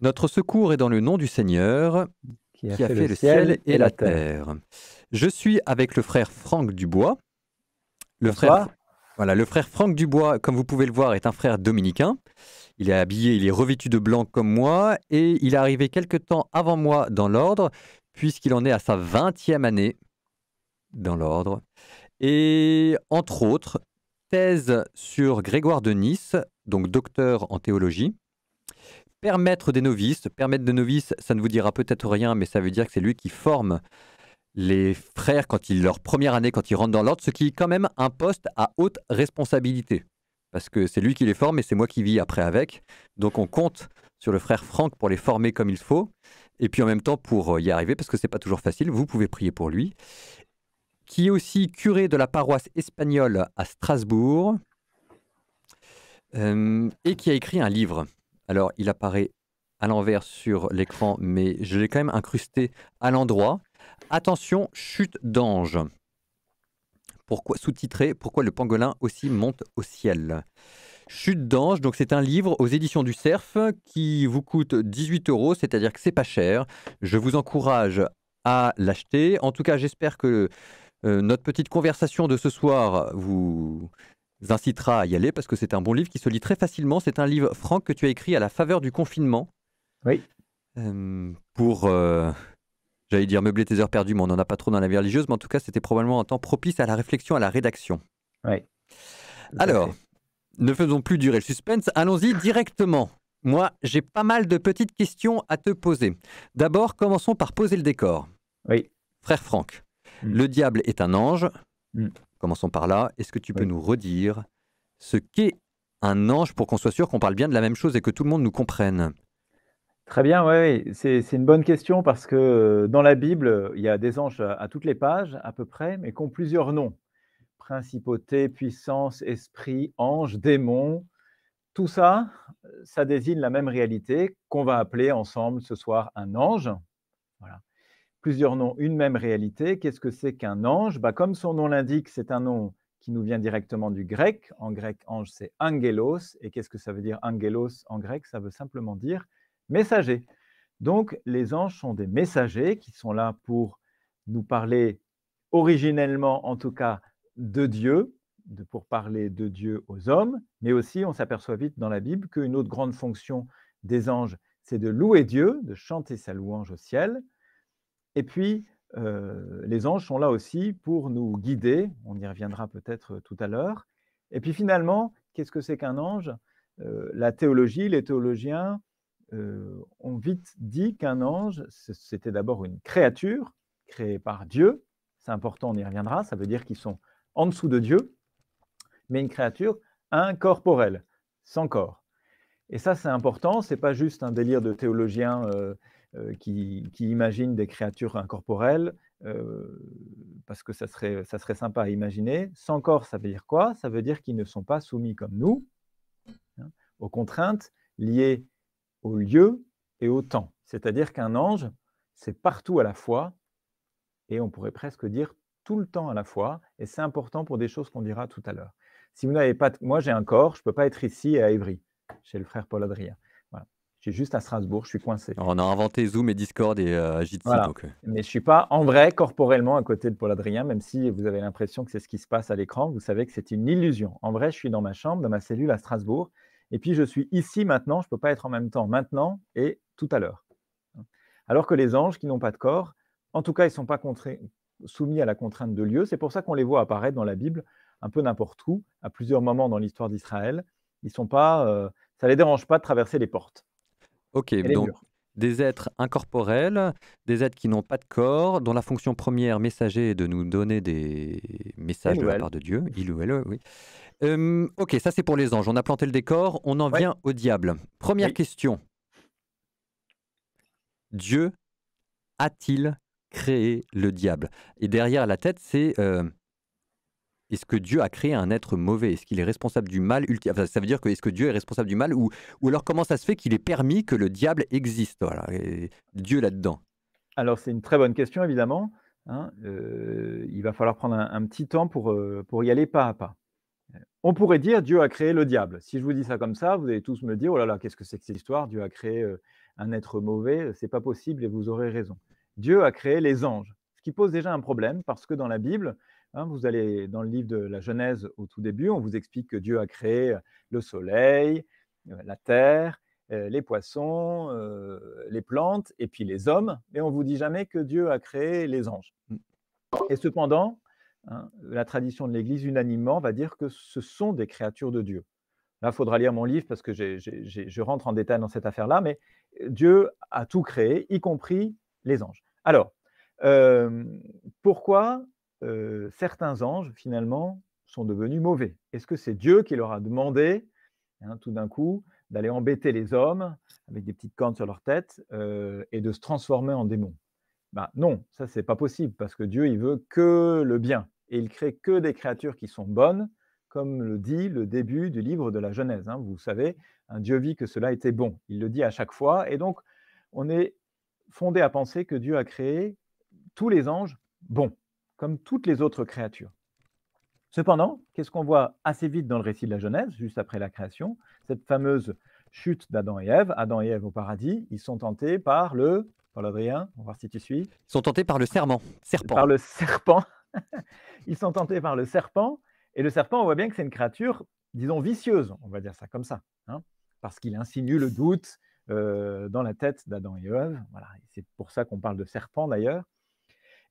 Notre secours est dans le nom du Seigneur, qui a qui a fait le fait le ciel ciel et et la la terre. terre. Je suis avec le frère Franck Dubois. Le frère, Bonsoir. voilà, le frère Franck Dubois, comme vous pouvez le voir, est un frère dominicain. Il est habillé, il est revêtu de blanc comme moi, et il est arrivé quelque temps avant moi dans l'ordre, puisqu'il en est à sa 20e année dans l'ordre. Et entre autres, thèse sur Grégoire de Nice, donc docteur en théologie. Père maître des novices. Père maître des novices, ça ne vous dira peut-être rien, mais ça veut dire que c'est lui qui forme les frères quand ils, leur première année, quand ils rentrent dans l'ordre, ce qui est quand même un poste à haute responsabilité. Parce que c'est lui qui les forme et c'est moi qui vis après avec. Donc on compte sur le frère Franck pour les former comme il faut. Et puis en même temps pour y arriver, parce que c'est pas toujours facile, vous pouvez prier pour lui. Qui est aussi curé de la paroisse espagnole à Strasbourg, et qui a écrit un livre. Alors il apparaît à l'envers sur l'écran, mais je l'ai quand même incrusté à l'endroit. Attention, chute d'ange. Pourquoi, sous-titré Pourquoi le pangolin aussi monte au ciel. Chute d'ange, donc c'est un livre aux éditions du Cerf qui vous coûte 18 euros, c'est-à-dire que c'est pas cher. Je vous encourage à l'acheter. En tout cas, j'espère que notre petite conversation de ce soir vous incitera à y aller parce que c'est un bon livre qui se lit très facilement. C'est un livre, Franck, que tu as écrit à la faveur du confinement Oui, pour, j'allais dire meubler tes heures perdues, mais on n'en a pas trop dans la vie religieuse, mais en tout cas, c'était probablement un temps propice à la réflexion, à la rédaction. oui, tout à Alors, fait. ne faisons plus durer le suspense, allons-y directement. Moi, j'ai pas mal de petites questions à te poser. D'abord, commençons par poser le décor. Oui. Frère Franck, Mm, le diable est un ange. mm, Commençons par là. Est-ce que tu peux oui. nous redire ce qu'est un ange pour qu'on soit sûr qu'on parle bien de la même chose et que tout le monde nous comprenne? Très bien, oui, oui. C'est une bonne question parce que dans la Bible, il y a des anges à toutes les pages, à peu près, mais qui ont plusieurs noms. Principauté, puissance, esprit, ange, démon. Tout ça, ça désigne la même réalité qu'on va appeler ensemble ce soir un ange. Voilà. Plusieurs noms, une même réalité. Qu'est-ce que c'est qu'un ange? Bah, comme son nom l'indique, c'est un nom qui nous vient directement du grec. En grec, ange, c'est angelos. Et qu'est-ce que ça veut dire angelos en grec? Ça veut simplement dire messager. Donc, les anges sont des messagers qui sont là pour nous parler originellement, en tout cas, de Dieu, pour parler de Dieu aux hommes, mais aussi on s'aperçoit vite dans la Bible qu'une autre grande fonction des anges, c'est de louer Dieu, de chanter sa louange au ciel. Et puis, les anges sont là aussi pour nous guider, on y reviendra peut-être tout à l'heure. Et puis finalement, qu'est-ce que c'est qu'un ange? La théologie, les théologiens ont vite dit qu'un ange, c'était d'abord une créature créée par Dieu. C'est important, on y reviendra, ça veut dire qu'ils sont en dessous de Dieu, mais une créature incorporelle, sans corps. Et ça, c'est important, c'est pas juste un délire de théologiens qui imaginent des créatures incorporelles, parce que ça serait sympa à imaginer. Sans corps, ça veut dire quoi? Ça veut dire qu'ils ne sont pas soumis comme nous, hein, aux contraintes liées au lieu et au temps. C'est-à-dire qu'un ange, c'est partout à la fois, et on pourrait presque dire tout le temps à la fois, et c'est important pour des choses qu'on dira tout à l'heure. Si vous n'avez pas, moi j'ai un corps, je ne peux pas être ici à Évry, chez le frère Paul Adrien. Voilà. Je suis juste à Strasbourg, je suis coincé. Alors, on a inventé Zoom et Discord et Jitsi, Voilà. donc Mais je ne suis pas en vrai corporellement à côté de Paul Adrien, même si vous avez l'impression que c'est ce qui se passe à l'écran, vous savez que c'est une illusion. En vrai, je suis dans ma chambre, dans ma cellule à Strasbourg, et puis je suis ici maintenant, je ne peux pas être en même temps maintenant et tout à l'heure. Alors que les anges qui n'ont pas de corps, en tout cas, ils ne sont pas soumis à la contrainte de lieu. C'est pour ça qu'on les voit apparaître dans la Bible un peu n'importe où, à plusieurs moments dans l'histoire d'Israël. Ils sont pas, ça ne les dérange pas de traverser les portes ok, et les donc murs. des êtres incorporels, des êtres qui n'ont pas de corps, dont la fonction première messager est de nous donner des Des messages de la nouvelles. part de Dieu, il ou elle, oui. Ok, ça c'est pour les anges, on a planté le décor, on en Oui, vient au diable. Première oui. question, Dieu a-t-il créé le diable? Et derrière la tête, c'est est-ce que Dieu a créé un être mauvais? Est-ce qu'il est responsable du mal ultime? Enfin, ça veut dire que est-ce que Dieu est responsable du mal ou alors comment ça se fait qu'il est permis que le diable existe? Voilà, et Dieu là-dedans. Alors c'est une très bonne question évidemment, hein, il va falloir prendre un petit temps pour y aller pas à pas. On pourrait dire: «Dieu a créé le diable». Si je vous dis ça comme ça, vous allez tous me dire: «Oh là là, qu'est-ce que c'est que cette histoire? Dieu a créé, un être mauvais, c'est pas possible et vous aurez raison. Dieu a créé les anges, ce qui pose déjà un problème parce que dans la Bible, hein, vous allez dans le livre de la Genèse au tout début, on vous explique que Dieu a créé le soleil, la terre, les poissons, les plantes et puis les hommes, mais on vous dit jamais que Dieu a créé les anges. Mmh. Et cependant, hein, la tradition de l'Église unanimement va dire que ce sont des créatures de Dieu. Là, il faudra lire mon livre parce que je rentre en détail dans cette affaire-là, mais Dieu a tout créé, y compris les anges. Alors, pourquoi certains anges, finalement, sont devenus mauvais? Est-ce que c'est Dieu qui leur a demandé, hein, tout d'un coup, d'aller embêter les hommes avec des petites cornes sur leur tête et de se transformer en démons? Ben, non, ça, c'est pas possible parce que Dieu, il veut que le bien et il crée que des créatures qui sont bonnes, comme le dit le début du livre de la Genèse, hein. Vous savez, un Dieu vit que cela était bon. Il le dit à chaque fois et donc on est fondé à penser que Dieu a créé tous les anges bons, comme toutes les autres créatures. Cependant, qu'est-ce qu'on voit assez vite dans le récit de la Genèse, juste après la création? Cette fameuse chute d'Adam et Ève. Adam et Ève au paradis, ils sont tentés par le, Paul Adrien, on va voir si tu suis, Ils sont tentés par le serpent. par le serpent. Ils sont tentés par le serpent, et le serpent, on voit bien que c'est une créature, disons, vicieuse, on va dire ça comme ça, hein, parce qu'il insinue le doute dans la tête d'Adam et Ève. Voilà, c'est pour ça qu'on parle de serpent d'ailleurs.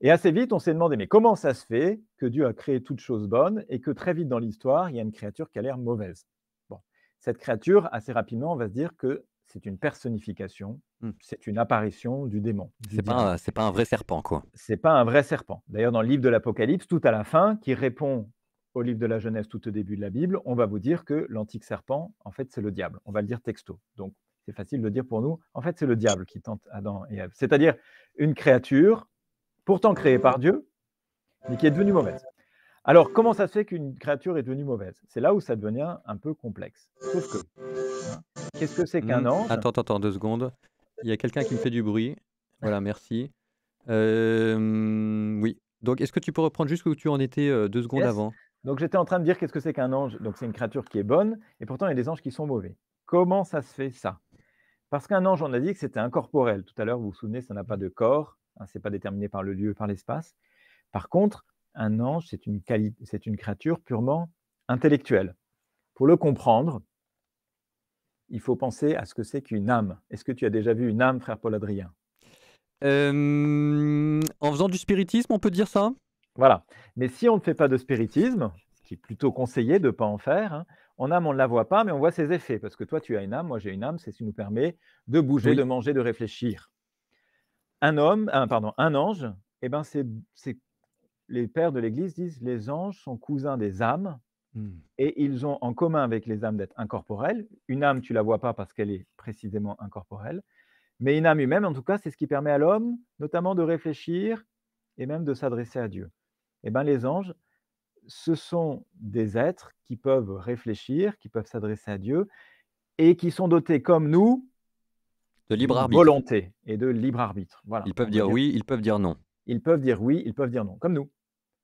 Et assez vite, on s'est demandé, mais comment ça se fait que Dieu a créé toutes choses bonnes et que très vite dans l'histoire, il y a une créature qui a l'air mauvaise? Bon, cette créature, assez rapidement, on va se dire que c'est une personnification, Mmh. c'est une apparition du démon, du C'est diable. pas un vrai serpent, quoi. C'est pas un vrai serpent. D'ailleurs, dans le livre de l'Apocalypse, tout à la fin, qui répond au livre de la Genèse tout au début de la Bible, on va vous dire que l'antique serpent, en fait, c'est le diable. On va le dire texto. Donc, c'est facile de le dire pour nous. En fait, c'est le diable qui tente Adam et Ève. C'est-à-dire une créature, pourtant créée par Dieu, mais qui est devenue mauvaise. Alors, comment ça se fait qu'une créature est devenue mauvaise? C'est là où ça devient un peu complexe. Sauf que, hein, qu'est-ce que c'est qu'un ange? Attends 2 secondes. Il y a quelqu'un qui me fait du bruit. Voilà, merci. Oui. Donc est-ce que tu peux reprendre juste où tu en étais, 2 secondes Yes. avant? Donc j'étais en train de dire qu'est-ce que c'est qu'un ange? Donc c'est une créature qui est bonne et pourtant il y a des anges qui sont mauvais. Comment ça se fait ça? Parce qu'un ange, on a dit que c'était incorporel. Tout à l'heure, vous vous souvenez, ça n'a pas de corps, hein, c'est pas déterminé par le lieu, par l'espace. Par contre, un ange, c'est une créature purement intellectuelle. Pour le comprendre, il faut penser à ce que c'est qu'une âme. Est-ce que tu as déjà vu une âme, frère Paul Adrien? En faisant du spiritisme, on peut dire ça? Voilà. Mais si on ne fait pas de spiritisme, ce qui est plutôt conseillé de ne pas en faire, hein, en âme, on ne la voit pas, mais on voit ses effets. Parce que toi, tu as une âme, moi j'ai une âme, c'est ce qui nous permet de bouger, de Oui. manger, de réfléchir. Un ange, eh ben les pères de l'Église disent les anges sont cousins des âmes Mmh. et ils ont en commun avec les âmes d'être incorporels. Une âme, tu ne la vois pas parce qu'elle est précisément incorporelle. Mais une âme humaine, en tout cas, c'est ce qui permet à l'homme, notamment de réfléchir et même de s'adresser à Dieu. Eh ben, les anges, ce sont des êtres qui peuvent réfléchir, qui peuvent s'adresser à Dieu et qui sont dotés comme nous De libre d'une arbitre. volonté et de libre arbitre. Voilà, Ils on peuvent va dire dire. oui, ils peuvent dire non. Ils peuvent dire oui, ils peuvent dire non, comme nous.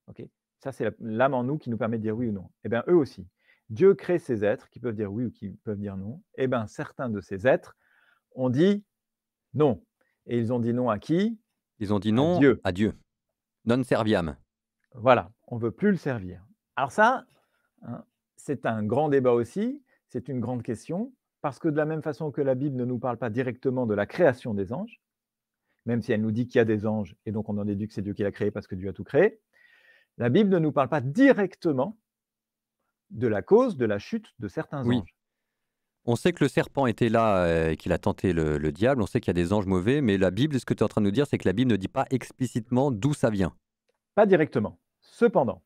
Ok. Ça, c'est l'âme en nous qui nous permet de dire oui ou non. Eh bien, eux aussi. Dieu crée ces êtres qui peuvent dire oui ou qui peuvent dire non. Eh bien, certains de ces êtres ont dit non. Et ils ont dit non à qui? Ils ont dit À non Dieu. à Dieu. Non serviam. Voilà, on ne veut plus le servir. Alors ça, hein, c'est un grand débat aussi, c'est une grande question, parce que de la même façon que la Bible ne nous parle pas directement de la création des anges, même si elle nous dit qu'il y a des anges, et donc on en déduit que c'est Dieu qui l'a créé parce que Dieu a tout créé, la Bible ne nous parle pas directement de la cause de la chute de certains Oui. anges. On sait que le serpent était là, et qu'il a tenté le diable. On sait qu'il y a des anges mauvais, mais la Bible, ce que tu es en train de nous dire, c'est que la Bible ne dit pas explicitement d'où ça vient. Pas directement. Cependant,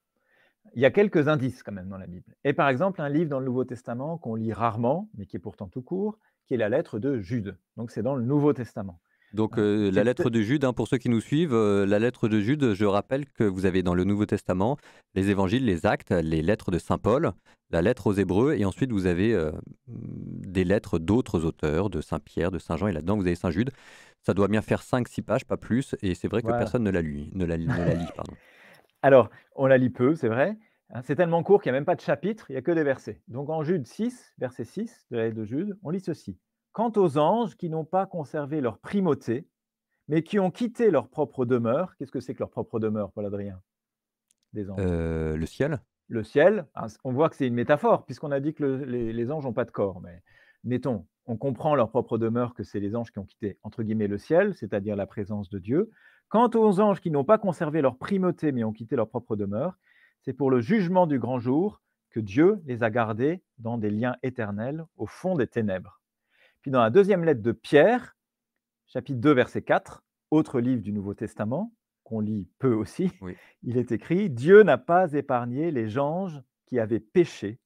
il y a quelques indices quand même dans la Bible. Et par exemple, un livre dans le Nouveau Testament qu'on lit rarement, mais qui est pourtant tout court, qui est la lettre de Jude. Donc c'est dans le Nouveau Testament. Donc Hein. la lettre de Jude, hein, pour ceux qui nous suivent, la lettre de Jude, je rappelle que vous avez dans le Nouveau Testament les évangiles, les actes, les lettres de saint Paul, la lettre aux Hébreux et ensuite vous avez, des lettres d'autres auteurs, de saint Pierre, de saint Jean et là-dedans vous avez saint Jude. Ça doit bien faire 5-6 pages, pas plus et c'est vrai que Voilà. personne ne la lit, pardon. Alors, on la lit peu, c'est vrai. Hein, c'est tellement court qu'il n'y a même pas de chapitre, il n'y a que des versets. Donc en Jude 6, verset 6 de la lettre de Jude, on lit ceci. quant aux anges qui n'ont pas conservé leur primauté, mais qui ont quitté leur propre demeure. Qu'est-ce que c'est que leur propre demeure, Paul-Adrien, des anges? Le ciel? Le ciel, hein, on voit que c'est une métaphore, puisqu'on a dit que les anges n'ont pas de corps. Mais mettons, on comprend leur propre demeure, que c'est les anges qui ont quitté, entre guillemets, le ciel, c'est-à-dire la présence de Dieu. Quant aux anges qui n'ont pas conservé leur primauté, mais ont quitté leur propre demeure, c'est pour le jugement du grand jour que Dieu les a gardés dans des liens éternels au fond des ténèbres. Puis dans la deuxième lettre de Pierre, chapitre 2, verset 4, autre livre du Nouveau Testament, qu'on lit peu aussi, Oui. il est écrit: Dieu n'a pas épargné les anges qui avaient péché,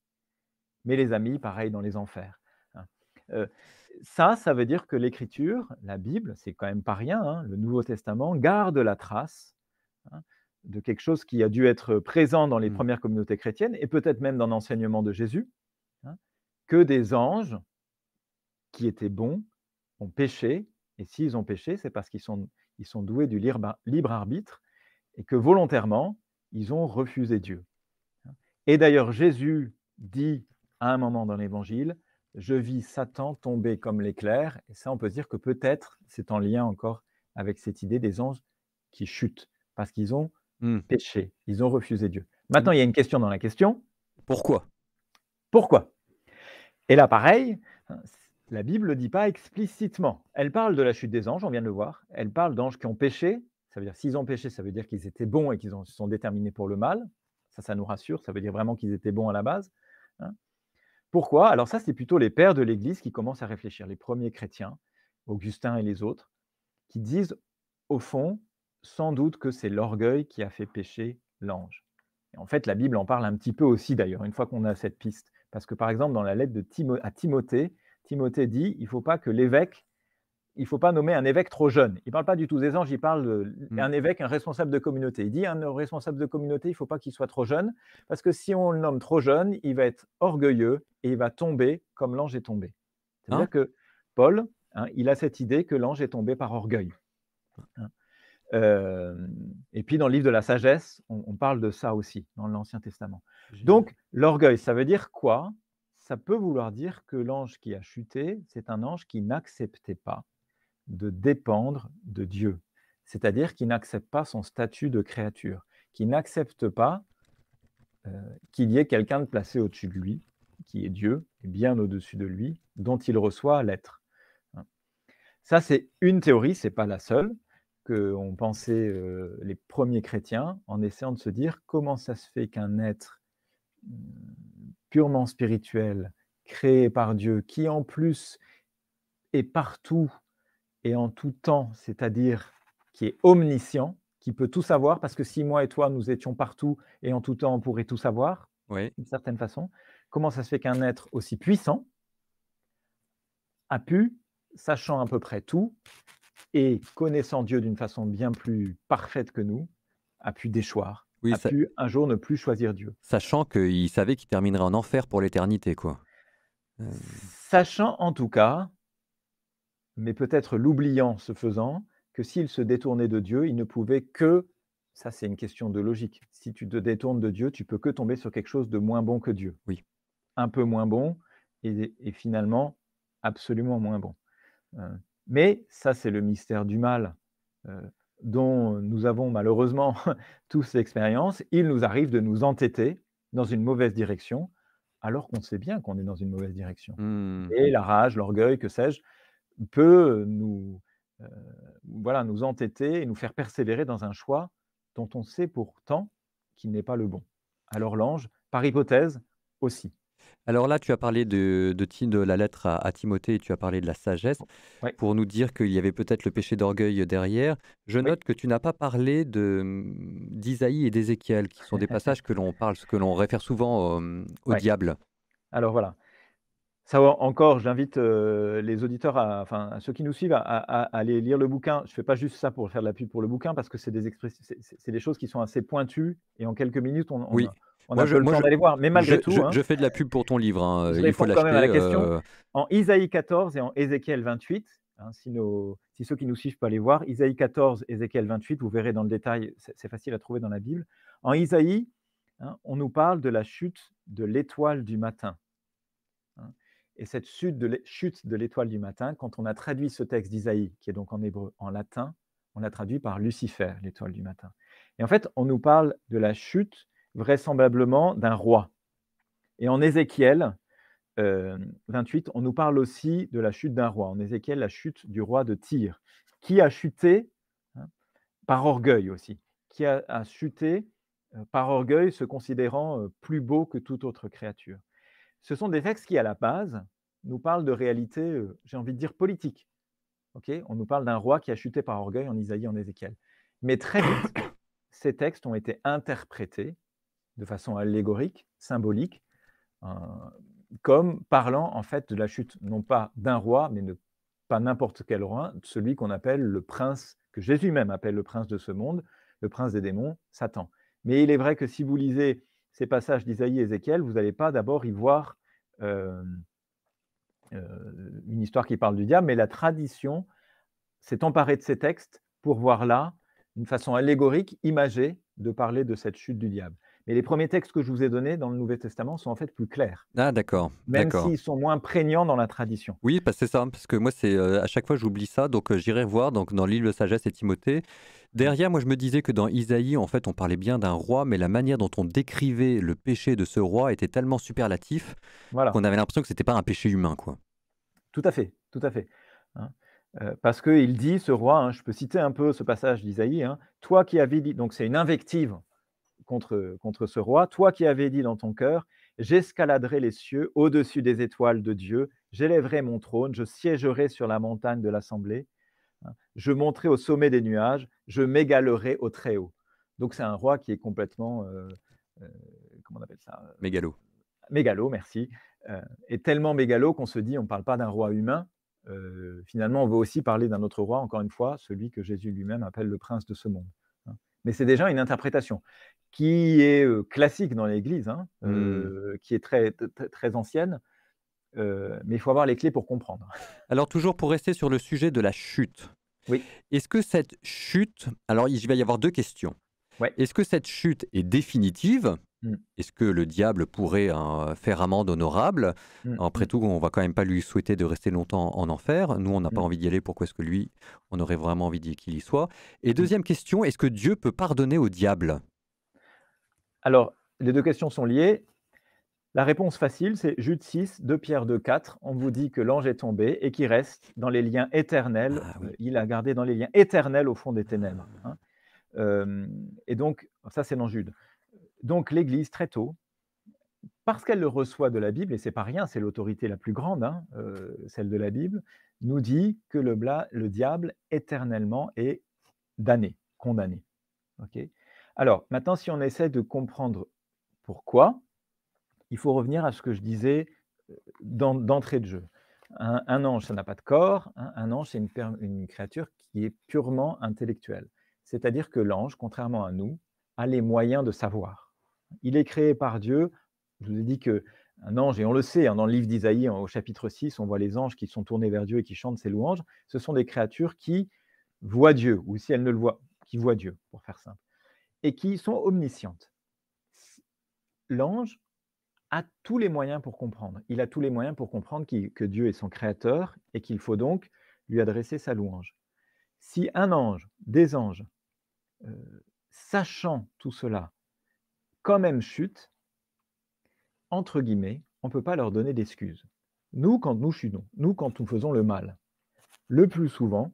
mais les a mis, pareil, dans les enfers. Hein. Euh, ça veut dire que l'Écriture, la Bible, c'est quand même pas rien, hein, le Nouveau Testament garde la trace, hein, de quelque chose qui a dû être présent dans les Mmh. premières communautés chrétiennes et peut-être même dans l'enseignement de Jésus, hein, que des anges qui étaient bons ont péché, et s'ils ont péché, c'est parce ils sont doués du libre arbitre et que volontairement, ils ont refusé Dieu. Et d'ailleurs, Jésus dit à un moment dans l'Évangile: je vis Satan tomber comme l'éclair. Et ça, on peut se dire que peut-être c'est en lien encore avec cette idée des anges qui chutent parce qu'ils ont Mmh. péché, ils ont refusé Dieu. Maintenant, il y a une question dans la question: Pourquoi? pourquoi? Et là, pareil, la Bible ne le dit pas explicitement. Elle parle de la chute des anges, on vient de le voir. Elle parle d'anges qui ont péché. Ça veut dire, s'ils ont péché, ça veut dire qu'ils étaient bons et qu'ils se sont déterminés pour le mal. Ça nous rassure. Ça veut dire vraiment qu'ils étaient bons à la base. Hein. Pourquoi? Alors ça, c'est plutôt les pères de l'Église qui commencent à réfléchir, les premiers chrétiens, Augustin et les autres, qui disent, au fond, sans doute que c'est l'orgueil qui a fait pécher l'ange. Et en fait, la Bible en parle un petit peu aussi d'ailleurs, une fois qu'on a cette piste. Parce que par exemple, dans la lettre à Timothée, Timothée dit, il ne faut pas que l'évêque, il ne faut pas nommer un évêque trop jeune. Il ne parle pas du tout des anges, il parle Mmh. d'un évêque, un responsable de communauté. Il dit, un responsable de communauté, il ne faut pas qu'il soit trop jeune, parce que si on le nomme trop jeune, il va être orgueilleux et il va tomber comme l'ange est tombé. Hein? C'est-à-dire que Paul, hein, il a cette idée que l'ange est tombé par orgueil. Hein. Et puis dans le livre de la sagesse, on parle de ça aussi, dans l'Ancien Testament. J'ai Donc l'orgueil, ça veut dire quoi? Ça peut vouloir dire que l'ange qui a chuté, c'est un ange qui n'acceptait pas de dépendre de Dieu. C'est-à-dire qui n'accepte pas son statut de créature, qui n'accepte pas qu'il y ait quelqu'un de placé au-dessus de lui, qui est Dieu, et bien au-dessus de lui, dont il reçoit l'être. Hein. Ça, c'est une théorie, ce n'est pas la seule, qu'ont pensé les premiers chrétiens en essayant de se dire comment ça se fait qu'un être purement spirituel, créé par Dieu, qui en plus est partout et en tout temps, c'est-à-dire qui est omniscient, qui peut tout savoir, parce que si moi et toi, nous étions partout et en tout temps, on pourrait tout savoir, Oui. d'une certaine façon, comment ça se fait qu'un être aussi puissant a pu, sachant à peu près tout, et connaissant Dieu d'une façon bien plus parfaite que nous, a pu déchoir, Oui, a pu un jour ne plus choisir Dieu. sachant qu'il savait qu'il terminerait en enfer pour l'éternité, quoi. Sachant en tout cas, mais peut-être l'oubliant ce faisant, que s'il se détournait de Dieu, il ne pouvait que, ça c'est une question de logique, si tu te détournes de Dieu, tu peux que tomber sur quelque chose de moins bon que Dieu. Oui. Un peu moins bon et finalement absolument moins bon. Mais ça, c'est le mystère du mal dont nous avons malheureusement tous l'expérience. Il nous arrive de nous entêter dans une mauvaise direction, alors qu'on sait bien qu'on est dans une mauvaise direction. Mmh. Et la rage, l'orgueil, que sais-je, peut nous, heu, voilà, nous entêter et nous faire persévérer dans un choix dont on sait pourtant qu'il n'est pas le bon. Alors l'ange, par hypothèse, aussi. Alors là, tu as parlé de la lettre à Timothée et tu as parlé de la sagesse Oui, pour nous dire qu'il y avait peut-être le péché d'orgueil derrière. Je oui. note que tu n'as pas parlé d'Isaïe et d'Ézéchiel, qui sont des passages que l'on parle, que l'on réfère souvent au Ouais. diable. Alors voilà, ça encore, j'invite, les auditeurs à ceux qui nous suivent à aller lire le bouquin. Je ne fais pas juste ça pour faire de la pub pour le bouquin parce que c'est c'est des choses qui sont assez pointues et en quelques minutes, Oui. on a Moi, peu le temps d'aller voir. Mais malgré tout, hein, je fais de la pub pour ton livre, hein, je il faut réponds quand même à l'acheter. la question. En Isaïe 14 et en Ézéchiel 28, hein, si ceux qui nous suivent peuvent aller voir, Isaïe 14, Ézéchiel 28, vous verrez dans le détail, c'est facile à trouver dans la Bible. En Isaïe, hein, on nous parle de la chute de l'étoile du matin. Hein. Et cette chute de l'étoile du matin, quand on a traduit ce texte d'Isaïe, qui est donc en hébreu, en latin, on l'a traduit par Lucifer, l'étoile du matin. Et en fait, on nous parle de la chute vraisemblablement d'un roi. Et en Ézéchiel 28, on nous parle aussi de la chute d'un roi. En Ézéchiel, la chute du roi de Tyr, qui a chuté, hein, par orgueil aussi, qui a chuté par orgueil, se considérant plus beau que toute autre créature. Ce sont des textes qui, à la base, nous parlent de réalités, j'ai envie de dire, politiques. On nous parle d'un roi qui a chuté par orgueil en Isaïe, en Ézéchiel. Mais très vite, ces textes ont été interprétés de façon allégorique, symbolique, comme parlant en fait de la chute, non pas d'un roi, mais pas n'importe quel roi, celui qu'on appelle le prince, que Jésus même appelle le prince de ce monde, le prince des démons, Satan. Mais il est vrai que si vous lisez ces passages d'Isaïe et Ézéchiel, vous n'allez pas d'abord y voir une histoire qui parle du diable, mais la tradition s'est emparée de ces textes pour voir là, d'une façon allégorique, imagée, de parler de cette chute du diable. Mais les premiers textes que je vous ai donnés dans le Nouveau Testament sont en fait plus clairs, Ah d'accord, même d'accord. s'ils sont moins prégnants dans la tradition. Oui, parce c'est ça, parce que moi, c'est, à chaque fois, j'oublie ça, donc j'irai voir donc dans l'Île de sagesse et Timothée. Mmh. Derrière, moi, je me disais que dans Isaïe, en fait, on parlait bien d'un roi, mais la manière dont on décrivait le péché de ce roi était tellement superlatif Voilà, qu'on avait l'impression que c'était pas un péché humain, quoi. tout à fait, hein. Parce qu'il dit, ce roi, hein, je peux citer un peu ce passage d'Isaïe, hein: «Toi qui avais dit», donc c'est une invective contre ce roi: «Toi qui avais dit dans ton cœur: j'escaladerai les cieux au-dessus des étoiles de Dieu, j'élèverai mon trône, je siégerai sur la montagne de l'assemblée, hein, je monterai au sommet des nuages, je m'égalerai au Très-Haut». Donc c'est un roi qui est complètement, comment on appelle ça? Mégalo. Mégalo, merci, et tellement mégalo qu'on se dit: «On ne parle pas d'un roi humain». Finalement, on veut aussi parler d'un autre roi, encore une fois, celui que Jésus lui-même appelle le prince de ce monde, hein. Mais c'est déjà une interprétation qui est, classique dans l'Église, hein, Mmh. qui est très ancienne, mais il faut avoir les clés pour comprendre. Alors toujours pour rester sur le sujet de la chute, Oui, est-ce que cette chute alors il va y avoir 2 questions. ouais. Est-ce que cette chute est définitive? Mmh, Est-ce que le diable pourrait, faire amende honorable? mmh, Après mmh, tout, on va quand même pas lui souhaiter de rester longtemps en enfer. Nous, on n'a pas mmh, envie d'y aller. Pourquoi est-ce que lui, on aurait vraiment envie qu'il y soit? Et mmh. deuxième question, est-ce que Dieu peut pardonner au diable? Alors, les 2 questions sont liées. La réponse facile, c'est Jude 6, 2 Pierre 2, 4. On vous dit que l'ange est tombé et qu'il reste dans les liens éternels. Ah oui. Il a gardé dans les liens éternels au fond des ténèbres, Ah. hein. Et donc, ça, c'est dans Jude. Donc, l'Église, très tôt, parce qu'elle le reçoit de la Bible, et c'est pas rien, c'est l'autorité la plus grande, hein, celle de la Bible, nous dit que le diable éternellement est damné, condamné. Ok. Alors, maintenant, si on essaie de comprendre pourquoi, il faut revenir à ce que je disais d'entrée de jeu. Un ange, ça n'a pas de corps, hein. Un ange, c'est une créature qui est purement intellectuelle. C'est-à-dire que l'ange, contrairement à nous, a les moyens de savoir. Il est créé par Dieu. Je vous ai dit que un ange, et on le sait, hein, dans le livre d'Isaïe, au chapitre 6, on voit les anges qui sont tournés vers Dieu et qui chantent ses louanges. Ce sont des créatures qui voient Dieu, ou si elles ne le voient, qui voient Dieu, pour faire simple, et qui sont omniscientes. L'ange a tous les moyens pour comprendre. Il a tous les moyens pour comprendre que Dieu est son créateur et qu'il faut donc lui adresser sa louange. Si un ange, des anges, sachant tout cela, quand même chute, entre guillemets, on ne peut pas leur donner d'excuses. Nous, quand nous chutons, nous, quand nous faisons le mal, le plus souvent,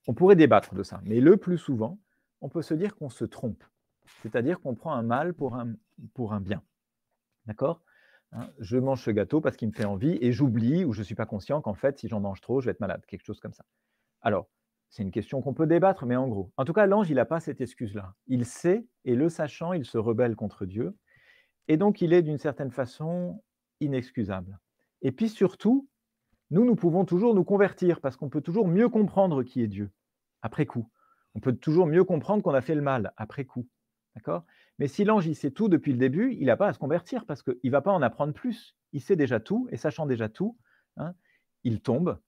on pourrait débattre de ça, mais le plus souvent, on peut se dire qu'on se trompe. C'est-à-dire qu'on prend un mal pour un bien. D'accord? Hein, je mange ce gâteau parce qu'il me fait envie et j'oublie ou je ne suis pas conscient qu'en fait, si j'en mange trop, je vais être malade, quelque chose comme ça. Alors, c'est une question qu'on peut débattre, mais en gros. En tout cas, l'ange, il n'a pas cette excuse-là. Il sait, et le sachant, il se rebelle contre Dieu, et donc il est d'une certaine façon inexcusable. Et puis surtout, nous pouvons toujours nous convertir, parce qu'on peut toujours mieux comprendre qui est Dieu, après coup. On peut toujours mieux comprendre qu'on a fait le mal, après coup. D'accord? Mais si l'ange, il sait tout depuis le début, il n'a pas à se convertir, parce qu'il ne va pas en apprendre plus. Il sait déjà tout, et sachant déjà tout, hein, il tombe.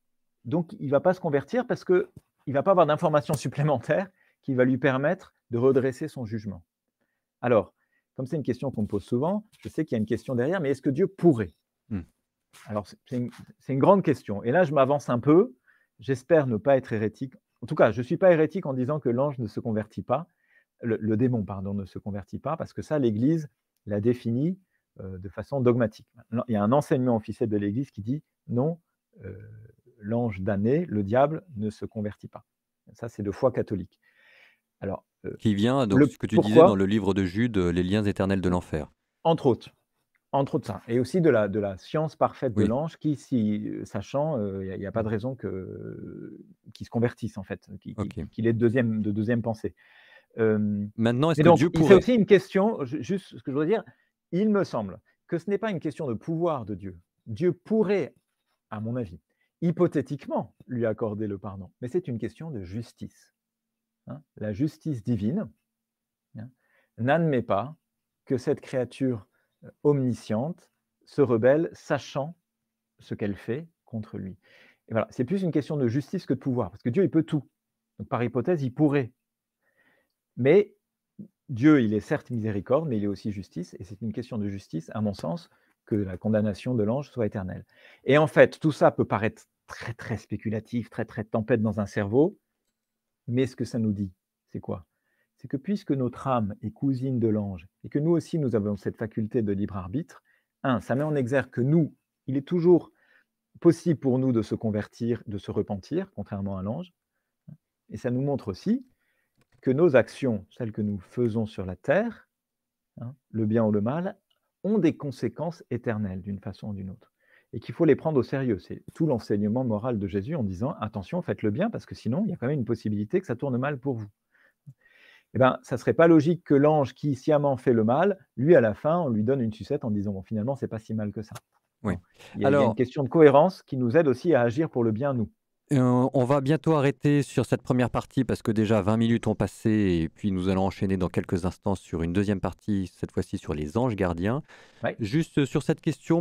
Donc, il ne va pas se convertir parce qu'il ne va pas avoir d'informations supplémentaires qui va lui permettre de redresser son jugement. Alors, comme c'est une question qu'on me pose souvent, je sais qu'il y a une question derrière, mais est-ce que Dieu pourrait? Mmh. Alors, c'est une grande question. Et là, je m'avance un peu. J'espère ne pas être hérétique. En tout cas, je ne suis pas hérétique en disant que l'ange ne se convertit pas, le démon, pardon, ne se convertit pas, parce que ça, l'Église l'a défini de façon dogmatique. Maintenant, il y a un enseignement officiel de l'Église qui dit non, euh, l'ange damné, le diable, ne se convertit pas. Ça, c'est de foi catholique. Alors, Qui vient, donc ce que tu disais dans pourquoi? le livre de Jude, les liens éternels de l'enfer. Entre autres. Entre autres ça, et aussi de la science parfaite de Oui, l'ange qui, si, sachant, il y a pas de raison qu'il se convertisse en fait, ok. qu'il ait de deuxième pensée. Maintenant, est-ce Mais que donc Dieu c'est pourrait? aussi une question, juste ce que je voudrais dire, il me semble que ce n'est pas une question de pouvoir de Dieu. Dieu pourrait, à mon avis, hypothétiquement lui accorder le pardon, mais c'est une question de justice, hein. La justice divine, hein, n'admet pas que cette créature omnisciente se rebelle, sachant ce qu'elle fait contre lui. Et voilà, c'est plus une question de justice que de pouvoir, parce que Dieu, il peut tout. Donc, par hypothèse, il pourrait. Mais Dieu, il est certes miséricorde, mais il est aussi justice, et c'est une question de justice, à mon sens, que la condamnation de l'ange soit éternelle. Et en fait, tout ça peut paraître très, très spéculatif, très, très tempête dans un cerveau, mais ce que ça nous dit, c'est quoi? C'est que puisque notre âme est cousine de l'ange et que nous aussi, nous avons cette faculté de libre arbitre, ça met en exergue que nous, il est toujours possible pour nous de se convertir, de se repentir, contrairement à l'ange. Et ça nous montre aussi que nos actions, celles que nous faisons sur la terre, le bien ou le mal, ont des conséquences éternelles d'une façon ou d'une autre. Et qu'il faut les prendre au sérieux. C'est tout l'enseignement moral de Jésus en disant attention, faites le bien, parce que sinon, il y a quand même une possibilité que ça tourne mal pour vous. Eh bien, ça ne serait pas logique que l'ange qui sciemment fait le mal, lui, à la fin, on lui donne une sucette en disant bon, finalement, c'est pas si mal que ça. Oui. Non. Il y a une Alors, question de cohérence qui nous aide aussi à agir pour le bien, nous. on va bientôt arrêter sur cette première partie parce que déjà 20 minutes ont passé et puis nous allons enchaîner dans quelques instants sur une deuxième partie, cette fois-ci sur les anges gardiens. Ouais. Juste sur cette question,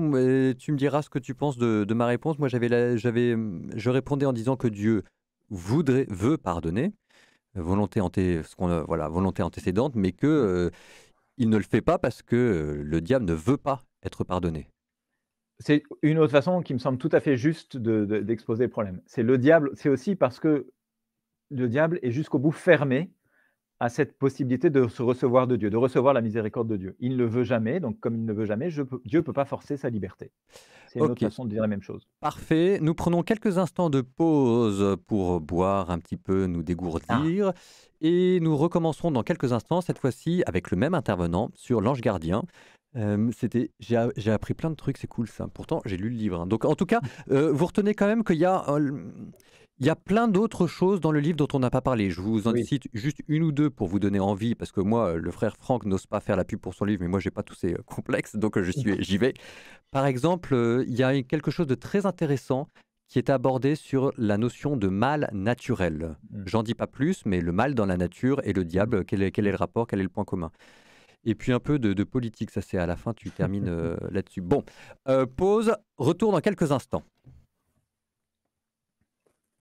tu me diras ce que tu penses de ma réponse. Moi, je répondais en disant que Dieu veut pardonner, volonté antécédente, mais que il ne le fait pas parce que le diable ne veut pas être pardonné. C'est une autre façon qui me semble tout à fait juste d'exposer le problème. C'est le diable, c'est aussi parce que le diable est jusqu'au bout fermé à cette possibilité de se recevoir de Dieu, de recevoir la miséricorde de Dieu. Il ne le veut jamais, donc comme il ne le veut jamais, Dieu ne peut pas forcer sa liberté. C'est une autre Ok, façon de dire la même chose. parfait. Nous prenons quelques instants de pause pour boire un petit peu, nous Ah, dégourdir, et nous recommencerons dans quelques instants, cette fois-ci avec le même intervenant sur l'ange gardien. J'ai appris plein de trucs, c'est cool ça. Pourtant, j'ai lu le livre, hein. Donc, en tout cas, vous retenez quand même il y a plein d'autres choses dans le livre dont on n'a pas parlé. Je vous en oui. cite juste une ou deux pour vous donner envie, parce que moi, le frère Franck n'ose pas faire la pub pour son livre, mais moi, j'ai pas tous ces complexes, donc j'y vais. Par exemple, il y a quelque chose de très intéressant qui est abordé sur la notion de mal naturel. Mmh. J'en dis pas plus, mais le mal dans la nature et le Mmh. diable, quel est le rapport, quel est le point commun? Et puis un peu de politique, ça c'est à la fin, tu termines là-dessus. Bon, pause, retour dans quelques instants.